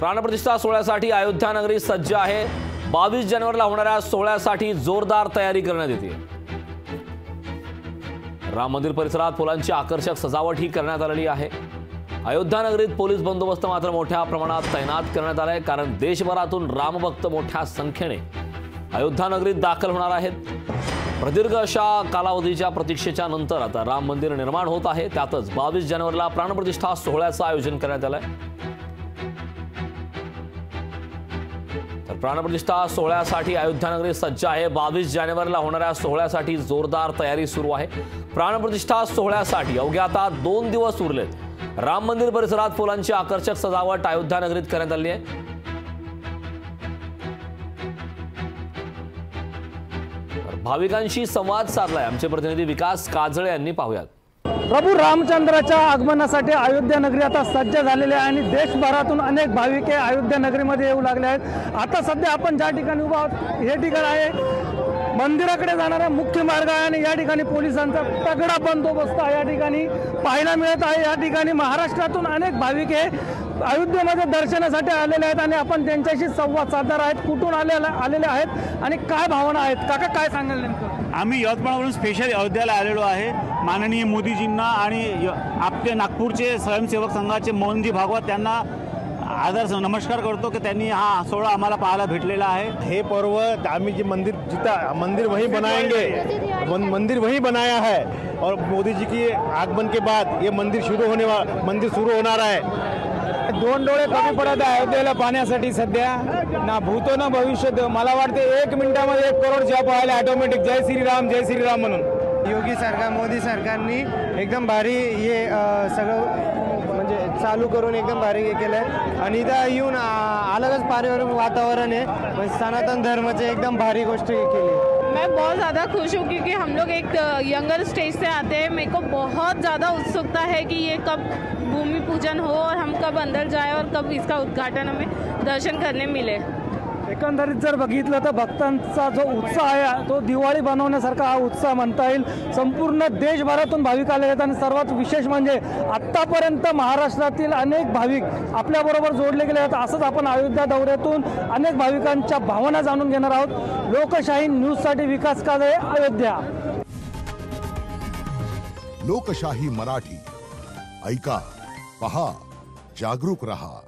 प्राणप्रतिष्ठा सोहळ्यासाठी अयोध्या नगरी सज्ज आहे। 22 जानेवारीला होणाऱ्या सोहळ्यासाठी जोरदार तयारी करण्यात येते। राम मंदिर परिसरात फुलांची आकर्षक सजावट ही करण्यात आलेली आहे। अयोध्या नगरीत पोलीस बंदोबस्त मात्र मोठ्या प्रमाणात तैनात करण्यात आलाय, कारण देशभरातून रामभक्त मोठ्या संख्येने अयोध्या नगरीत दाखल होणार आहेत। प्रदीर्घ अशा कालावधीच्या प्रतीक्षेच्या नंतर आता राम मंदिर निर्माण होत आहे। त्यातच 22 जानेवारीला प्राणप्रतिष्ठा सोहळ्याचं आयोजन करण्यात आलंय। तर प्राणप्रतिष्ठा सोहळ्यासाठी अयोध्या नगरी सज्ज आहे। 22 जानेवारीला होणाऱ्या सोहळ्यासाठी जोरदार तयारी सुरू आहे। प्राणप्रतिष्ठा सोहळ्यासाठी अवघ्या आता 2 दिवस उरलेत। राम मंदिर परिसरात फुलांची आकर्षक सजावट अयोध्या नगरीत करण्यात आली आहे। भाविकांशी संवाद साधलाय आमचे प्रतिनिधी विकास काजळे यांनी। पाहूयात। प्रभू रामचंद्राच्या आगमनासाठी अयोध्या नगरी आता सज्ज झालेली आहे आणि देशभरातून अनेक भाविक अयोध्या नगरीमध्ये येऊ लागले आहेत। आता सध्या आपण ज्या ठिकाणी उभा आहोत हे ठिकाण आहे मंदिराकडे जाणारा मुख्य मार्ग आहे आणि या ठिकाणी पोलिसांचा तगडा बंदोबस्त या ठिकाणी पाहायला मिळत आहे। या ठिकाणी महाराष्ट्रातून अनेक भाविक अयोध्येमध्ये दर्शनासाठी आलेले आहेत आणि आपण त्यांच्याशी संवाद साधणार आहेत। कुठून आलेले आहेत आणि काय भावना आहेत? काका काय सांगाल नेमकं? आम्ही यवतमाळवरून स्पेशल अयोध्याला आलेलो आहे। माननीय मोदीजींना आणि आपले नागपूरचे स्वयंसेवक संघाचे मोहनजी भागवत त्यांना आदर नमस्कार करतो की त्यांनी हा सोहळा आम्हाला पाहायला भेटलेला आहे। हे पर्व आम्ही जे मंदिर जितना मंदिर वहीं बनाएंगे, मंदिर वहीं बनाया है और मोदी जी की आगमन के बाद ये मंदिर शुरू होणार आहे। 2 डोळे कमी पडत आहे अयोध्येला पाहण्यासाठी सध्या, ना भूतो ना भविष्य। मला वाटते 1 मिनिटामध्ये 1 करोड जॉब व्हायला ऑटोमॅटिक जय श्रीराम म्हणून। योगी सरकार मोदी सरकारनी एकदम भारी हे सगळं म्हणजे चालू करून एकदम भारी केलंय आणि इथं येऊन अलगच पर्यावरण वातावरण है। सनातन धर्माचे एकदम भारी गोष्टी केली। मैं बहुत ज़्यादा खुश हूँ क्योंकि हम लोग एक यंगर स्टेज से आते हैं। मेरे को बहुत ज़्यादा उत्सुकता है कि ये कब भूमि पूजन हो और हम कब अंदर जाए और कब इसका उद्घाटन हमें दर्शन करने मिले। एकंदरीत जर बघितलं तर भक्तांचा जो उत्साह आहे तो दिवाळी बनवण्यासारखा हा उत्साह म्हणता येईल। संपूर्ण देशभरातून भाविक आले आहेत आणि सर्वात विशेष म्हणजे आत्तापर्यंत महाराष्ट्रातील अनेक भाविक आपल्याबरोबर जोडले गेले आहेत। असंच आपण अयोध्या दौऱ्यातून अनेक भाविकांच्या भावना जाणून घेणार आहोत। लोकशाही न्यूजसाठी विकास काजळे, अयोध्या। लोकशाही मराठी ऐका, पहा, जागरूक रहा।